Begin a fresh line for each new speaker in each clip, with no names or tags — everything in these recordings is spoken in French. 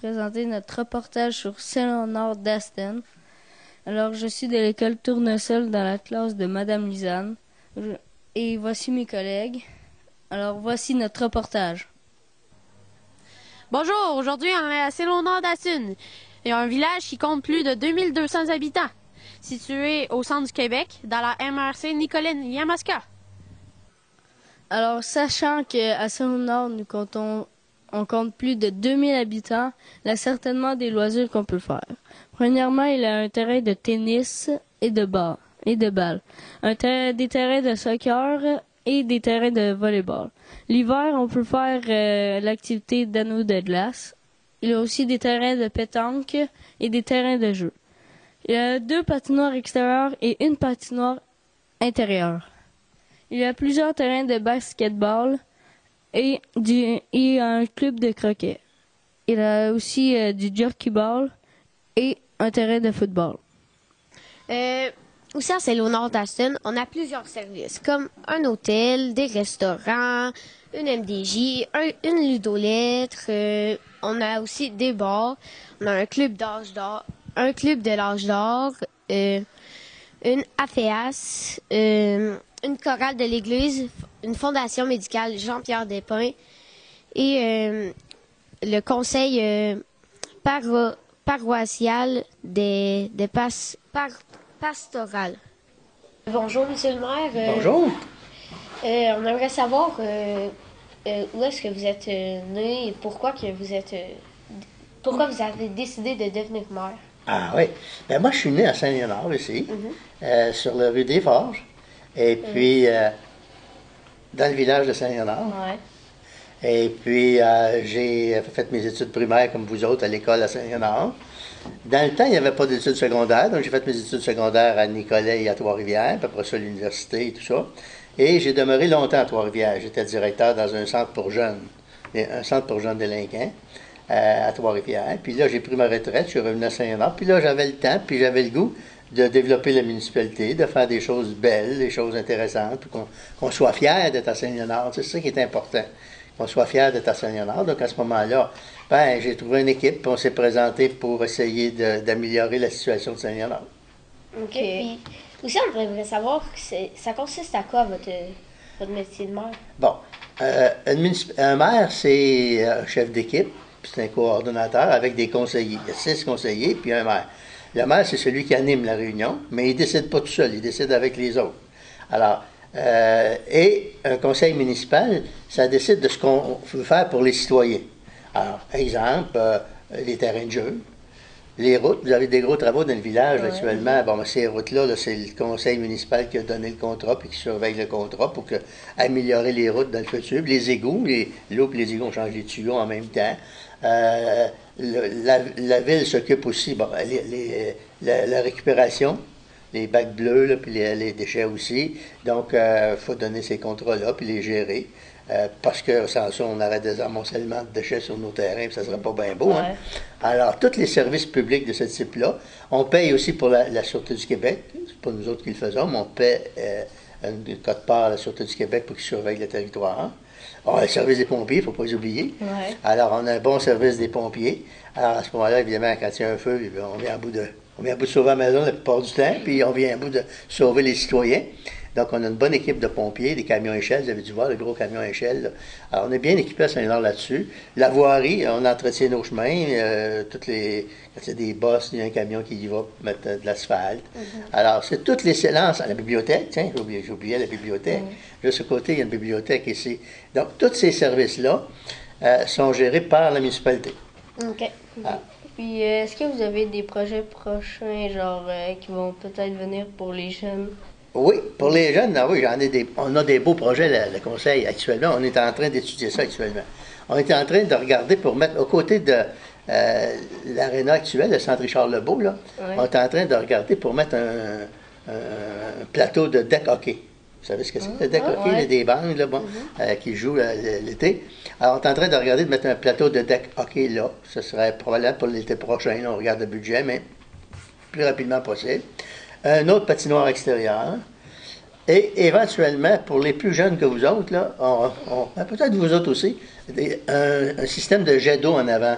présenter notre reportage sur Saint-Léonard d'Aston. Alors, je suis de l'école Tournesol dans la classe de Madame Lisanne. Et voici mes collègues. Alors, voici notre reportage.
Bonjour, aujourd'hui on est à Saint-Léonard d'Aston. Il y a un village qui compte plus de 2200 habitants, situé au centre du Québec, dans la MRC Nicolet-Yamaska.
Alors, sachant qu'à Saint-Léonard, on compte plus de 2000 habitants, il y a certainement des loisirs qu'on peut faire. Premièrement, il y a un terrain de tennis et de balle, des terrains de soccer et des terrains de volleyball. L'hiver, on peut faire l'activité d'anneau de glace. Il y a aussi des terrains de pétanque et des terrains de jeu. Il y a 2 patinoires extérieures et une patinoire intérieure. Il y a plusieurs terrains de basketball et un club de croquet. Il y a aussi du jockey-ball et un terrain de football.
Aussi à Saint-Léonard d'Aston, on a plusieurs services, comme un hôtel, des restaurants, une MDJ, une ludolettre. On a aussi des bars. On a un club d'âge d'or, un club de l'âge d'or, une AFEAS, une chorale de l'église, une fondation médicale Jean-Pierre Despins et le conseil paroissial des pastoral. Bonjour, Monsieur le maire.
Bonjour.
On aimerait savoir où est-ce que vous êtes né et pourquoi vous avez décidé de devenir maire.
Ah oui. Ben moi, je suis né à Saint-Léonard, ici, sur la rue des Forges, et puis dans le village de Saint-Léonard.
Ouais.
Et puis, j'ai fait mes études primaires, comme vous autres, à l'école à Saint-Léonard. Dans le temps, il n'y avait pas d'études secondaires, donc j'ai fait mes études secondaires à Nicolet et à Trois-Rivières, puis après ça, l'université et tout ça. Et j'ai demeuré longtemps à Trois-Rivières. J'étais directeur dans un centre pour jeunes délinquants à Trois-Rivières. Puis là, j'ai pris ma retraite, je suis revenu à Saint-Léonard. Puis là, j'avais le temps, puis j'avais le goût de développer la municipalité, de faire des choses belles, des choses intéressantes, puis qu'on soit fier d'être à Saint-Léonard. C'est ça qui est important, qu'on soit fier d'être à Saint-Léonard. Donc, à ce moment-là, ben, j'ai trouvé une équipe, puis on s'est présenté pour essayer d'améliorer la situation de Saint-Léonard.
OK. Puis aussi, on aimerait savoir, ça consiste à quoi votre métier de maire?
Bon, un maire, c'est un chef d'équipe, puis c'est un coordonnateur avec des conseillers. Il y a 6 conseillers, puis un maire. Le maire, c'est celui qui anime la réunion, mais il ne décide pas tout seul, il décide avec les autres. Alors, et un conseil municipal, ça décide de ce qu'on veut faire pour les citoyens. Alors, exemple, les terrains de jeu, les routes. Vous avez des gros travaux dans le village actuellement. Bon, ben, ces routes-là, c'est le conseil municipal qui a donné le contrat puis qui surveille le contrat pour améliorer les routes dans le futur. Les égouts, l'eau et les égouts, on change les tuyaux en même temps. La ville s'occupe aussi, bon, la récupération, les bacs bleus, là, puis les déchets aussi. Donc, il faut donner ces contrats-là puis les gérer. Parce que sans ça, on aurait des amoncellements de déchets sur nos terrains, puis ça serait pas bien beau. Hein? Alors, tous les services publics de ce type-là, on paye aussi pour la Sûreté du Québec. C'est pas nous autres qui le faisons, mais on paie une cote-part à la Sûreté du Québec pour qu'ils surveillent le territoire. On a le service des pompiers, il ne faut pas les oublier.
Ouais.
Alors, on a un bon service des pompiers. Alors, à ce moment-là, évidemment, quand il y a un feu, on vient à bout de sauver la maison la plupart du temps, puis on vient à bout de sauver les citoyens. Donc, on a une bonne équipe de pompiers, des camions échelles, vous avez dû voir, les gros camions échelles. Là. Alors, on est bien équipés à Saint-Léonard là-dessus. La voirie, on entretient nos chemins, quand il y a des bosses, il y a un camion qui y va pour mettre de l'asphalte. Alors, c'est toutes les séances. La bibliothèque, tiens, j'oubliais la bibliothèque. Juste à côté, il y a une bibliothèque ici. Donc, tous ces services-là sont gérés par la municipalité.
OK.
Ah.
Puis, est-ce que vous avez des projets prochains, genre, qui vont peut-être venir pour les jeunes?
Oui, pour les jeunes, oui, on a des beaux projets, le conseil, actuellement. On est en train d'étudier ça actuellement. On est en train de regarder pour mettre, aux côtés de l'aréna actuelle, le centre Richard-Lebeau, là, on est en train de regarder pour mettre un plateau de deck hockey. Vous savez ce que c'est, le deck hockey? Il y a des bandes là, qui jouent l'été. Alors, on est en train de regarder de mettre un plateau de deck hockey là. Ce serait probablement pour l'été prochain. Là, on regarde le budget, mais plus rapidement possible. Un autre patinoire extérieur. Et éventuellement, pour les plus jeunes que vous autres, là, peut-être vous autres aussi, un système de jet d'eau en avant.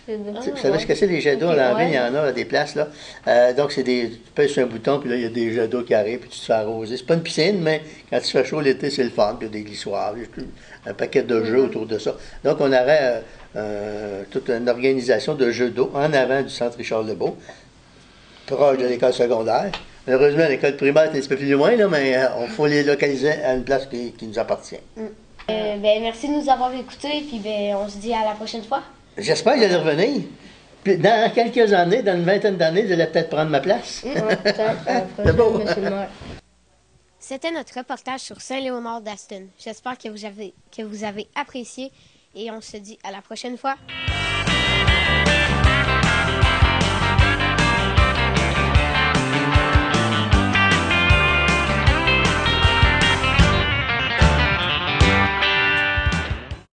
Vous savez ce que c'est, les jets d'eau?
Ok,
En ville,
ouais.
il y en a à des places, là. Donc, c'est des... Tu pèses sur un bouton, puis là, il y a des jets d'eau qui arrivent, puis tu te fais arroser. C'est pas une piscine, mais quand il fait chaud l'été, c'est le fun. Puis il y a des glissoires, il y a un paquet de jeux autour de ça. Donc, on aurait toute une organisation de jeux d'eau en avant du centre Richard-Lebeau, proche de l'école secondaire. Malheureusement, l'école primaire est un petit peu plus loin, là, mais on faut les localiser à une place qui nous appartient.
Merci de nous avoir écoutés, puis on se dit à la prochaine fois.
J'espère que j'allais revenir. Puis dans quelques années, dans une vingtaine d'années, vous allez peut-être prendre ma place.
Ouais, peut-être à la
C'est beau.
prochaine, monsieur le maire.
C'était notre reportage sur Saint-Léonard d'Aston. J'espère que vous avez apprécié et on se dit à la prochaine fois.